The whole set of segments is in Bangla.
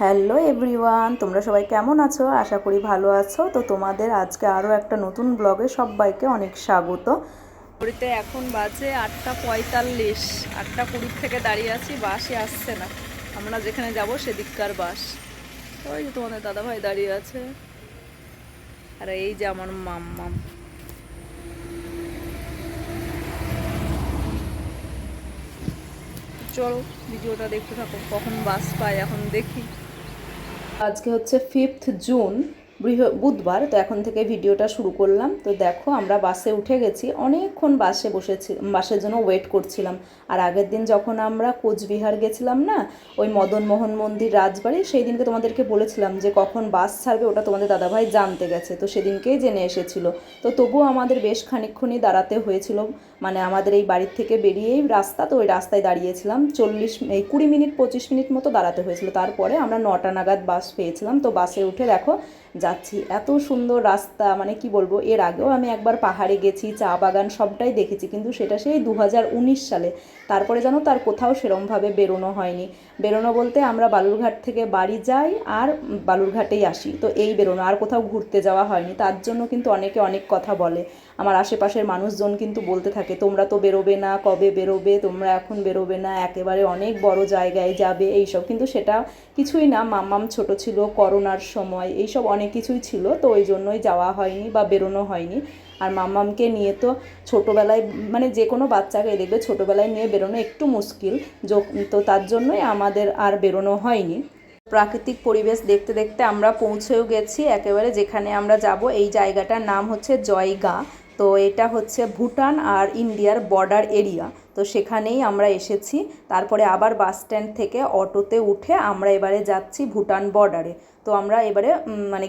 হ্যালো এভরিওয়ান, তোমরা সবাই কেমন আছো? আশা করি ভালো আছো। তো তোমাদের আজকে আরও একটা নতুন ব্লগে সবাইকে অনেক স্বাগত। ঘড়িতে এখন বাজে 8:45, 8:20 থেকে দাঁড়িয়ে আছি, বাসই আসছে না। আমরা যেখানে যাব সেদিককার বাস। ওই যে তোমাদের দাদাভাই দাঁড়িয়ে আছে, আর এই যে আমার মাম্মাম। চলো ভিডিওটা দেখতে থাকো, কখন বাস পাই এখন দেখি। আজকে হচ্ছে 5 জুন, বুধবার। তো এখন থেকে ভিডিওটা শুরু করলাম। তো দেখো আমরা বাসে উঠে গেছি, অনেকক্ষণ বাসে বাসের জন্য ওয়েট করছিলাম। আর আগের দিন যখন আমরা কোচবিহার গেছিলাম না, ওই মদনমোহন মন্দির রাজবাড়ি, সেই দিনকে তোমাদেরকে বলেছিলাম যে কখন বাস ছাড়বে ওটা তোমাদের দাদাভাই জানতে গেছে, তো সেদিনকেই জেনে এসেছিলো। তো তবুও আমাদের বেশ খানিকক্ষণই দাঁড়াতে হয়েছিল, মানে আমাদের এই বাড়ির থেকে বেরিয়েই রাস্তা, তো ওই রাস্তায় দাঁড়িয়েছিলাম 20 মিনিট 25 মিনিট মতো দাঁড়াতে হয়েছিল। তারপরে আমরা 9টা নাগাদ বাস পেয়েছিলাম। তো বাসে উঠে দেখো যাচ্ছি, এত সুন্দর রাস্তা, মানে কি বলবো। এর আগেও আমি একবার পাহাড়ে গেছি, চা বাগান সবটাই দেখেছি, কিন্তু সেটা সেই 2019 সালে। তারপরে জানো তার কোথাও সেরমভাবে বেরোনো হয়নি। বেরোনো বলতে আমরা বালুরঘাট থেকে বাড়ি যাই আর বালুরঘাটেই আসি, তো এই বেরোনো, আর কোথাও ঘুরতে যাওয়া হয়নি। তার জন্য কিন্তু অনেকে অনেক কথা বলে, আমার আশেপাশের মানুষজন কিন্তু বলতে থাকে তোমরা তো বেরোবে না, কবে বেরোবে তোমরা, এখন বেরোবে না, একেবারে অনেক বড় জায়গায় যাবে এইসব। কিন্তু সেটা কিছুই না, মাম্মাম ছোট ছিল, করোনার সময় এইসব অনেক কিছুই ছিল, তো ওই জন্যই যাওয়া হয়নি বা বেরোনো হয়নি। আর মাম্মামকে নিয়ে তো ছোটোবেলায়, মানে যে কোনো বাচ্চাকে দেখবে ছোটোবেলায় নিয়ে বেরোনো একটু মুশকিল, তো তার জন্যই আমাদের আর বেরোনো হয়নি। প্রাকৃতিক পরিবেশ দেখতে দেখতে আমরা পৌঁছেও গেছি একেবারে যেখানে আমরা যাব। এই জায়গাটার নাম হচ্ছে জয়গা। তো এটা হচ্ছে ভুটান আর ইন্ডিয়ার বর্ডার এরিয়া। তো সেখানেই আমরা এসেছি। তারপরে আবার বাস স্ট্যান্ড থেকে অটোতে উঠে আমরা এবারে যাচ্ছি ভুটান বর্ডারে। তো আমরা এবারে মানে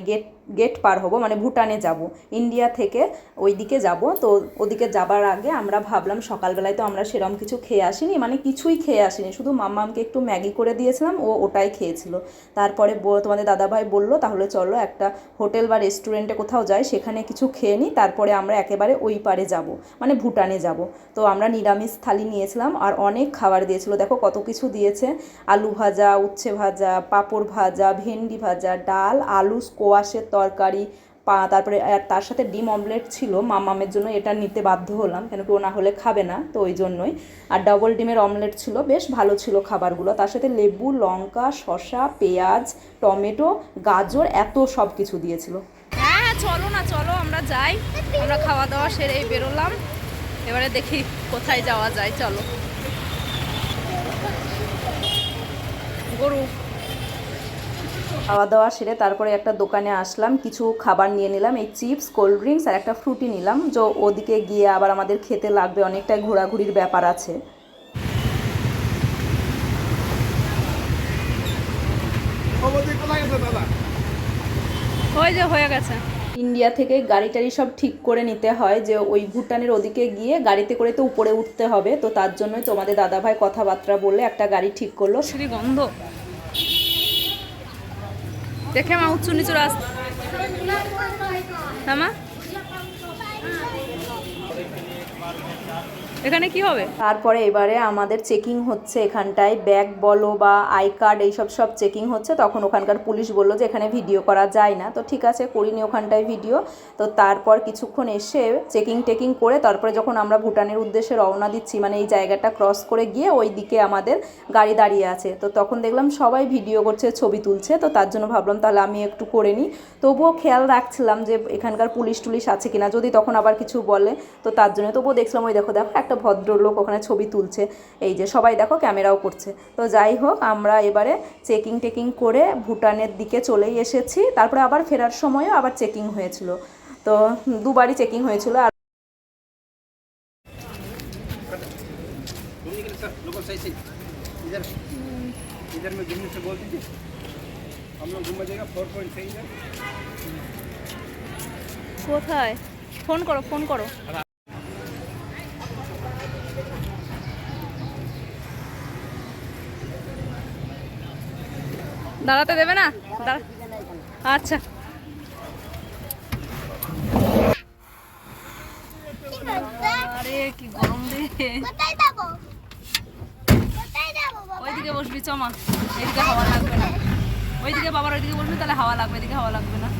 গেট পার হব, মানে ভুটানে যাব, ইন্ডিয়া থেকে ওই দিকে যাব। তো ওদিকে যাবার আগে আমরা ভাবলাম, সকালবেলায় তো আমরা সেরকম কিছু খেয়ে আসিনি, মানে কিছুই খেয়ে আসিনি, শুধু মাম্মামকে একটু ম্যাগি করে দিয়েছিলাম, ও ওটাই খেয়েছিল। তারপরে তোমাদের দাদাভাই বললো তাহলে চলো একটা হোটেল বা রেস্টুরেন্টে কোথাও যাই, সেখানে কিছু খেয়ে নিই, তারপরে আমরা একেবারে ওই পারে যাব, মানে ভুটানে যাব। তো আমরা নিরামিষ থালি নিয়েছিলাম আর অনেক খাবার দিয়েছিল, দেখো কত কিছু দিয়েছে। আলু ভাজা, উচ্ছে ভাজা, পাঁপড় ভাজা, ভেন্ডি ভাজা, ডাল, আলু স্কোয়াশের তরকারি, তারপরে তার সাথে ডিম অমলেট ছিল। মামামের জন্য এটা নিতে বাধ্য হলাম, কেন কি ও না হলে খাবে না, তো ওই জন্যই। আর ডবল ডিমের অমলেট ছিল, বেশ ভালো ছিল খাবারগুলো। তার সাথে লেবু, লঙ্কা, শসা, পেঁয়াজ, টমেটো, গাজর, এত সব কিছু দিয়েছিল। হ্যাঁ হ্যাঁ চলো না, চলো আমরা যাই। আমরা খাওয়া দাওয়া সেরেই বেরোলাম, এবারে দেখি কোথায় যাওয়া যায়। চলো। গরু খাওয়া দাওয়া সেরে তারপরে একটা দোকানে আসলাম, কিছু খাবার নিয়ে নিলাম, এই চিপস, কোল্ড ড্রিঙ্কস আর একটা ফ্রুটি নিলাম। যে ওদিকে গিয়ে আবার আমাদের খেতে লাগবে, অনেকটাই ঘোরাঘুরির ব্যাপার আছে। ওই যে হয়ে গেছে। ইন্ডিয়া থেকে গাড়ি টাড়ি সব ঠিক করে নিতে হয়, যে ওই ভুটানের ওদিকে গিয়ে গাড়িতে করে তো উপরে উঠতে হবে, তো তার জন্যই তোমাদের দাদাভাই কথাবার্তা বললে একটা গাড়ি ঠিক করলো। শ্রী গন্ধ দেখে মা, উঁচু নিচু রাস্তা। হ্যাঁ মা, এখানে কি হবে? তারপরে এবারে আমাদের চেকিং হচ্ছে এখানটায়, ব্যাগ বলো বা আই কার্ড এইসব সব চেকিং হচ্ছে। তখন ওখানকার পুলিশ বললো যে এখানে ভিডিও করা যায় না, তো ঠিক আছে করিনি ওখানটায় ভিডিও। তো তারপর কিছুক্ষণ এসে চেকিং করে তারপরে যখন আমরা ভুটানের উদ্দেশ্যে রওনা দিচ্ছি, মানে এই জায়গাটা ক্রস করে গিয়ে ওই দিকে আমাদের গাড়ি দাঁড়িয়ে আছে, তো তখন দেখলাম সবাই ভিডিও করছে, ছবি তুলছে। তো তার জন্য ভাবলাম তাহলে আমি একটু করে নিই। তবুও খেয়াল রাখছিলাম যে এখানকার পুলিশ টুলিশ আছে কিনা, যদি তখন আবার কিছু বলে, তো তার জন্য তবুও দেখছিলাম। ওই দেখো দেখো একটা ভদ্রলোক ওখানে ছবি তুলছে, এই যে সবাই দেখো ক্যামেরাও করছে। তো যাই হোক, আমরা এবারে চেকিং করে ভুটানের দিকে চলেই এসেছি। তারপরে আবার ফেরার সময়ও আবার চেকিং হয়েছিল, তো দুবারই চেকিং হয়েছিল। আর কোথায় ফোন করো। দাঁড়াতে দেবে না? আচ্ছা আরে কি গরম রে, ওইদিকে বসবি চমা, এদিকে হাওয়া লাগবে না। ওইদিকে বাবার ওইদিকে বসবি, তাহলে হাওয়া লাগবে, এদিকে হাওয়া লাগবে না।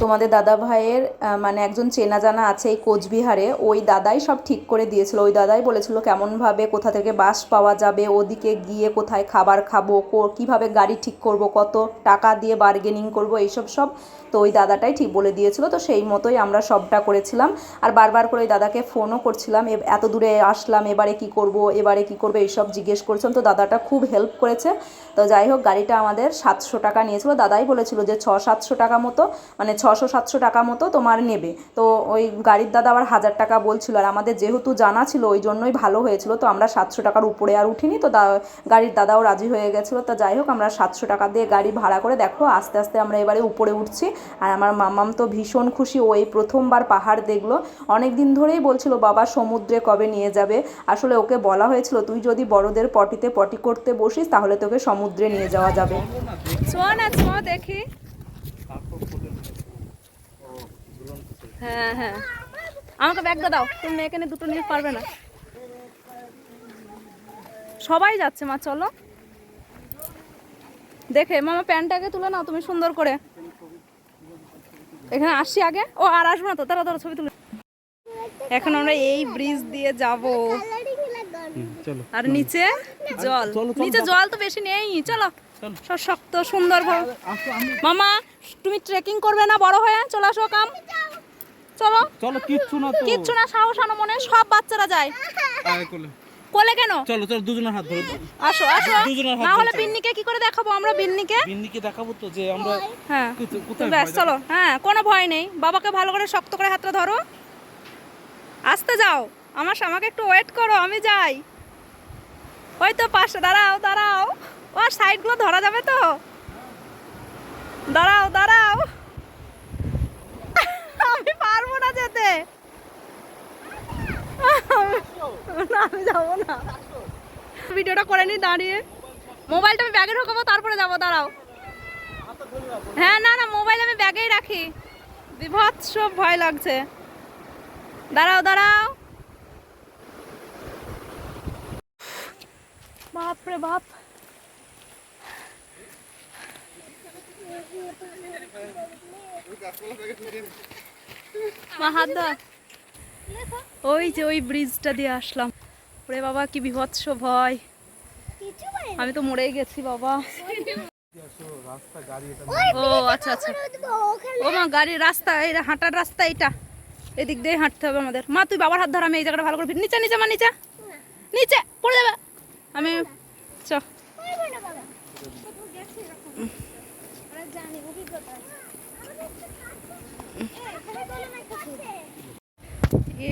তোমাদের দাদা ভাইয়ের মানে একজন চেনা জানা আছে এই কোচবিহারে, ওই দাদাই সব ঠিক করে দিয়েছিল। ওই দাদাই বলেছিল কেমনভাবে কোথা থেকে বাস পাওয়া যাবে, ওদিকে গিয়ে কোথায় খাবার খাবো, কিভাবে গাড়ি ঠিক করব, কত টাকা দিয়ে বার্গেনিং করব, এইসব সব তো ওই দাদাটাই ঠিক বলে দিয়েছিল। তো সেই মতোই আমরা সবটা করেছিলাম। আর বারবার করে ওই দাদাকে ফোনও করছিলাম, এত দূরে আসলাম, এবারে কি করব, এবারে কি করবে, এইসব জিজ্ঞেস করছিলাম। তো দাদাটা খুব হেল্প করেছে। তো যাই হোক, গাড়িটা আমাদের 700 টাকা নিয়েছিল। দাদাই বলেছিল যে 600-700 টাকা মতো, মানে 600-700 টাকা মতো তোমার নেবে। তো ওই গাড়ির দাদা আবার 1000 টাকা বলছিল, আর আমাদের যেহেতু জানা ছিল ওই জন্যই ভালো হয়েছিল। তো আমরা 700 টাকার উপরে আর উঠিনি। তো গাড়ির দাদাও রাজি হয়ে গেছিলো। তো যাই হোক, আমরা 700 টাকা দিয়ে গাড়ি ভাড়া করে দেখো আস্তে আস্তে আমরা এবারে উপরে উঠছি। আর আমার মামাম তো ভীষণ খুশি, ও এই প্রথমবার পাহাড় দেখলো। অনেক দিন ধরেই বলছিল বাবা সমুদ্রে কবে নিয়ে যাবে। আসলে ওকে বলা হয়েছিল তুই যদি বড়দের পটিতে পটি করতে বসিস তাহলে তোকে সমুদ্রে নিয়ে যাওয়া যাবে। দেখি, হ্যাঁ হ্যাঁ, আমাকে ব্যাগটা দাও, তুমি এখানে দুটো নিয়ে পারবে না। সবাই যাচ্ছে মা, চলো। দেখে মামা প্যান্টটাকে তুলে নাও তুমি সুন্দর করে। এখানে আসছি আগে, ও আর আসবো না তো, তারা ধরো ছবি তুলে। এখন আমরা এই ব্রিজ দিয়ে যাব, আর নিচে জল, নিচে জল তো বেশি নেই। চলো, শক্ত সুন্দর ভাবে। মামা তুমি ট্রেকিং করবে না বড় হয়ে? চলে আসো কাম, চলো চলো। কিচ্ছু না, সাহস আনো মনে, সব বাচ্চারা যায়। কোলে কেন? চলো চলো, দুজনের হাত ধরো, আসো আসো। না হলে বিন্নিকে কি করে দেখাবো আমরা? বিন্নিকে দেখাবো তো যে আমরা, হ্যাঁ ব্যাস চলো। হ্যাঁ কোনো ভয় নেই, বাবাকে ভালো করে শক্ত করে হাতটা ধরো, আসতে যাও। আমাকে একটু ওয়েট করো, আমি যাই। ওই তো পাশে, দাঁড়াও দাঁড়াও, ও সাইডগুলো ধরা যাবে তো, দাঁড়াও দাঁড়াও। আমি পারবো না যেতে, আমি যাবো না। ভিডিওটা করে নি দাঁড়িয়ে, মোবাইলটা আমি ব্যাগে ঢোকাবো তারপরে যাবো। দাঁড়াও, হ্যাঁ না না, মোবাইল আমি ব্যাগেই রাখি, বিভৎস ভয় লাগছে। দাঁড়াও দাঁড়াও, বাপরে বাপ। মা হাত ধর। ওই যে ওই ব্রিজটা দিয়ে আসলাম। ওরে বাবা কি বিভৎস ভয়, আমি তো মরেই গেছি বাবা। ও আচ্ছা আচ্ছা, ও মা গাড়ির রাস্তা, এই হাঁটার রাস্তা এইটা, এদিক দিয়ে হাঁটতে হবে আমাদের। মা তুই বাবার হাত ধর, আমি এই জায়গাটা ভালো করে, নিচে নিচে মা, নিচে নিচে পড়ে যাবে। আমি চ,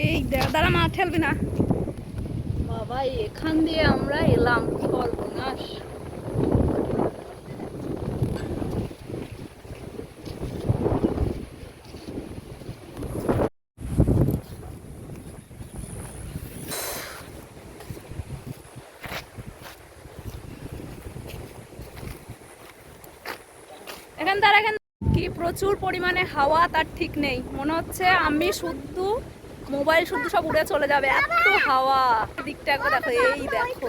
এই দাঁড়া মা, ঠেলবি না বাবা। এখান দিয়ে আমরা এলাম, সর্বনাশ। এখান তার এখান কি প্রচুর পরিমাণে হাওয়া, তার ঠিক নেই। মনে হচ্ছে আমি শুদ্ধ মোবাইল শুদ্ধ সব উড়ে চলে যাবে, এত হাওয়া। দিকটা একবার দেখো, এই দেখো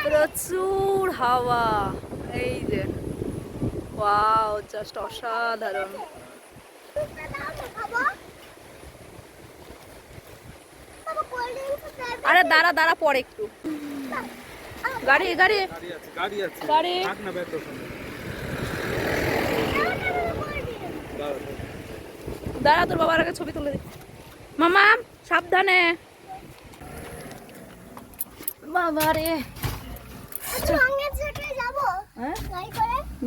প্রচুর হাওয়া, এই যে ওয়াও, জাস্ট অসাধারণ। আরে দাঁড়া দাঁড়া, পরে একটু গাড়ি গাড়ি গাড়ি, দাঁড়া তোর বাবার আগে ছবি তুলে দি। মামা সাবধানে, বাবা রে।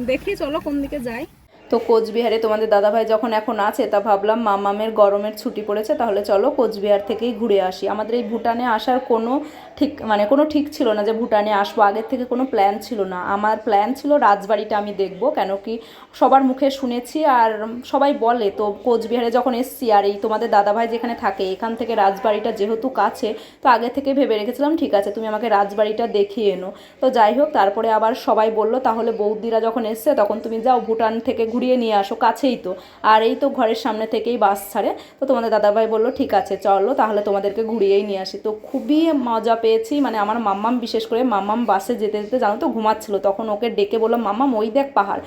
দেখি চলো কোন দিকে যাই। তো কোচবিহারে তোমাদের দাদাভাই যখন এখন আছে, তা ভাবলাম মামামের গরমের ছুটি পড়েছে, তাহলে চলো কোচবিহার থেকেই ঘুরে আসি। আমাদের এই ভুটানে আসার কোনো ঠিক ছিল না যে ভুটানে আসবো, আগের থেকে কোনো প্ল্যান ছিল না। আমার প্ল্যান ছিল রাজবাড়িটা আমি দেখবো, কেন কি সবার মুখে শুনেছি আর সবাই বলে। তো কোচবিহারে যখন এসছি, আর এই তোমাদের দাদাভাই যেখানে থাকে এখান থেকে রাজবাড়িটা যেহেতু কাছে, তো আগে থেকে ভেবে রেখেছিলাম ঠিক আছে তুমি আমাকে রাজবাড়িটা দেখিয়ে এনো। তো যাই হোক, তারপরে আবার সবাই বললো তাহলে বৌদিরা যখন এসছে তখন তুমি যাও ভুটান থেকে ঘুরে ঘুরিয়ে নিয়ে আসো, কাছেই তো, আর এই তো ঘরের সামনে থেকেই বাস ছাড়ে। তো তোমাদের দাদাভাই বললো ঠিক আছে চলো তাহলে তোমাদেরকে ঘুরিয়েই নিয়ে আসি। তো খুবই মজা পেয়েছি, মানে আমার মাম্মাম বিশেষ করে, মাম্মাম বাসে যেতে যেতে জানো তো ঘুমাচ্ছিল, তখন ওকে ডেকে বললাম মাম্মাম ওই দেখ পাহাড়।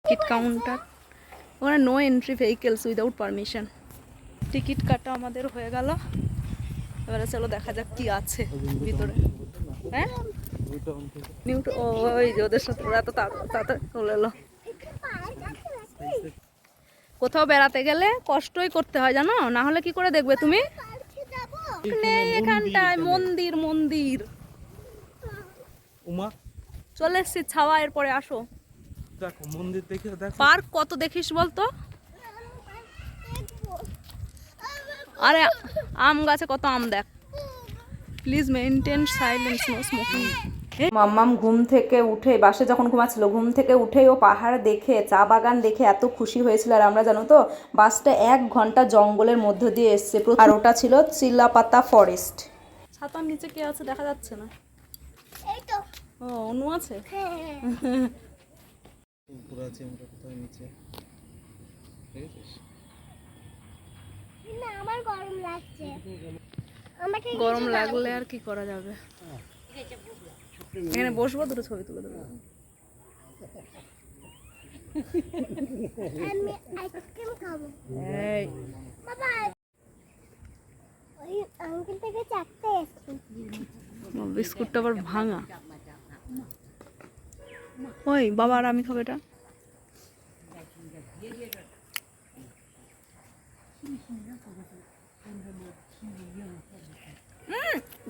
টিকিট কাউন্টার, ওখানে no entry vehicles without permission. Ticket কাটা আমাদের হয়ে গেল, এবারে চলো দেখা যাক কি আছে ভিতরে। হ্যাঁ ওই যে ওদের সাথে ওরা তো তাড়াতাড়ি চলে এলো। কোথাও বেড়াতে গেলে কষ্টই করতে হয় জানো, না হলে কি করে দেখবে তুমি। এখানটায় মন্দির মন্দির চলে এসছি ছাওয়া, এরপরে আসো দেখো মন্দির দেখে দেখো। পার্ক কত দেখিস বলতো, আরে আম গাছে কত আম দেখ। Please maintain silence, no smoking. মাম্মাম ঘুম থেকে উঠে, বাসে যখন ঘুমাচ্ছিল ঘুম থেকে উঠেই ও পাহাড় দেখে চা বাগান দেখে এত খুশি হয়েছিল। আর আমরা জানো তো বাসটা 1 ঘন্টা জঙ্গলের মধ্য দিয়ে এসছে, আর ওটা ছিল চিল্লাপাতা ফরেস্ট। ছাতার নিচে কে আছে দেখা যাচ্ছে না। ও অনু আছে। উপরে আছে আমরা কোথায় নিচে। না আমার গরম লাগছে। গরম লাগলে আর কি করা যাবে, এখানে বসবো দুটো ছবি তুলে দেবো। আমি আইসক্রিম খাবো। এই বাবা ওই আঙ্কেল থেকে 4টা আইসক্রিম। বিস্কুটটা আবার ভাঙা। ওই বাবা আর আমি খাবো এটা।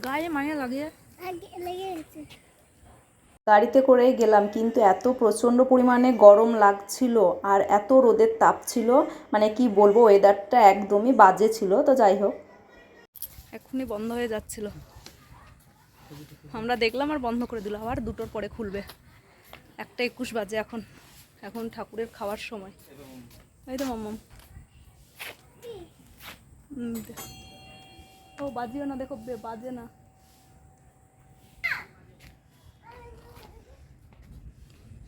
গায়ে মায়া লাগে। লেগে গেছে। গাড়িতে করেই গেলাম, কিন্তু এত প্রচণ্ড পরিমাণে গরম লাগছিল আর এত রোদের তাপ ছিল, মানে কি বলবো, ওয়েদারটা একদমই বাজে ছিল। তো যাই হোক এখনই বন্ধ হয়ে যাচ্ছিল, আমরা দেখলাম আর বন্ধ করে দিল, আবার 2টোর পরে খুলবে। 1:21 বাজে এখন, এখন ঠাকুরের খাওয়ার সময়। এই তো মাম্মাম ও বাজিও না, দেখো বাজে না।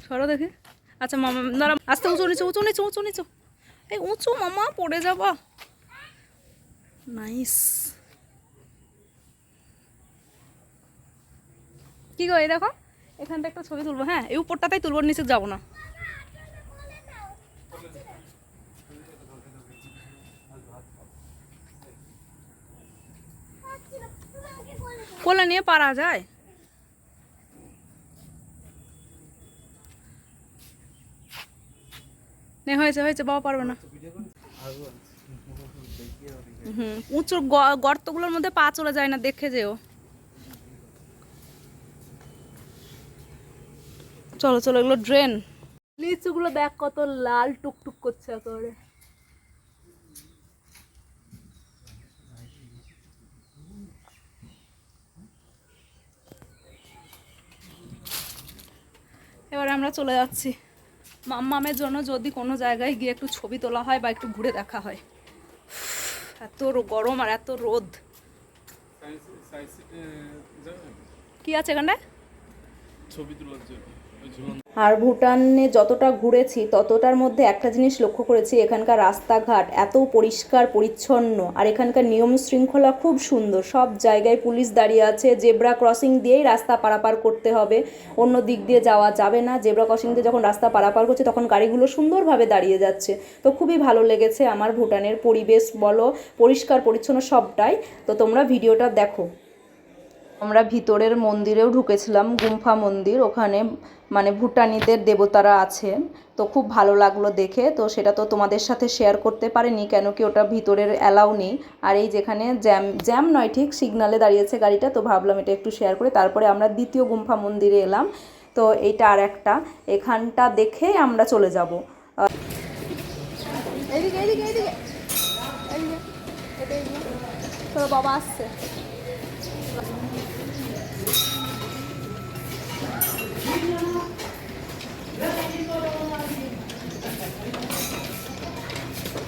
সরো দেখে। আচ্ছা মামা দাঁড়া, আস্তে উঁচু নিচু উঁচু নিচু উঁচু নিচু, এই উঁচু মামা পড়ে যাবা। নাইস। কি গো এই দেখো এখানটা একটা ছবি তুলবো। হ্যাঁ এই উপরটাতেই তুলবো, নিচে যাবো না। কোলে নিয়ে পারা যায়। হয়েছে হয়েছে, বাবা পারবে না। উঁচু গর্তগুলোর মধ্যে পা চলে যায় না, দেখে যেও। চলো চলো, এগুলো ড্রেন। লিচুগুলো দেখ কত লাল টুকটুক করছে একেবারে। এবারে আমরা চলে যাচ্ছি। মাম্মামের জন্য যদি কোনো জায়গায় গিয়ে একটু ছবি তোলা হয় বা একটু ঘুরে দেখা হয়, এত গরম আর এত রোদ। কি আছে এখানটায়? ছবি তোলার জন্য। আর ভুটানে যতটা ঘুরেছি ততটার মধ্যে একটা জিনিস লক্ষ্য করেছি, এখানকার রাস্তাঘাট এত পরিষ্কার পরিচ্ছন্ন, আর এখানকার নিয়ম শৃঙ্খলা খুব সুন্দর। সব জায়গায় পুলিশ দাঁড়িয়ে আছে, জেব্রা ক্রসিং দিয়েই রাস্তা পারাপার করতে হবে, অন্য দিক দিয়ে যাওয়া যাবে না। জেব্রা ক্রসিং দিয়ে যখন রাস্তা পারাপার করছে তখন গাড়িগুলো সুন্দরভাবে দাঁড়িয়ে যাচ্ছে। তো খুবই ভালো লেগেছে আমার ভুটানের পরিবেশ বলো, পরিষ্কার পরিচ্ছন্ন সবটাই। তো তোমরা ভিডিওটা দেখো। আমরা ভিতরের মন্দিরেও ঢুকেছিলাম, গুম্ফা মন্দির, ওখানে মানে ভুটানিদের দেবতারা আছেন। তো খুব ভালো লাগলো দেখে। তো সেটা তো তোমাদের সাথে শেয়ার করতে পারিনি, কেন কি ওটা ভিতরের অ্যালাউ নেই। আর এই যেখানে জ্যাম নয় ঠিক সিগনালে দাঁড়িয়েছে গাড়িটা, তো ভাবলাম এটা একটু শেয়ার করে। তারপরে আমরা দ্বিতীয় গুম্ফা মন্দিরে এলাম। তো এইটা আর একটা, এখানটা দেখে আমরা চলে যাব। এইদিকে এইদিকে এইদিকে এইদিকে, তোর বাবা আসছে।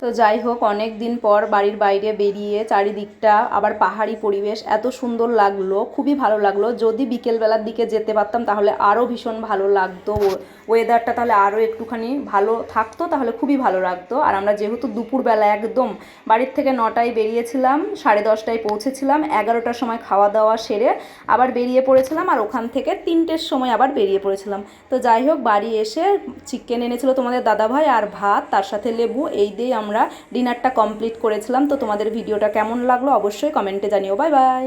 তো যাই হোক, অনেক দিন পর বাড়ির বাইরে বেরিয়ে চারিদিকটা আবার পাহাড়ি পরিবেশ এত সুন্দর লাগলো, খুবই ভালো লাগলো। যদি বিকেলবেলার দিকে যেতে পারতাম তাহলে আরও ভীষণ ভালো লাগতো, ওয়েদারটা তাহলে আরও একটুখানি ভালো থাকতো, তাহলে খুবই ভালো লাগতো। আর আমরা যেহেতু দুপুরবেলা একদম বাড়ির থেকে 9টায় বেরিয়েছিলাম, 10:30টায় পৌঁছেছিলাম, 11টার সময় খাওয়া দাওয়া সেরে আবার বেরিয়ে পড়েছিলাম, আর ওখান থেকে 3টের সময় আবার বেরিয়ে পড়েছিলাম। তো যাই হোক, বাড়ি এসে চিকেন এনেছিল তোমাদের দাদাভাই আর ভাত, তার সাথে লেবু, এই দিয়েই আমরা ডিনারটা কমপ্লিট করেছিলাম। তো তোমাদের ভিডিওটা কেমন লাগলো অবশ্যই কমেন্টে জানিও। Bye bye.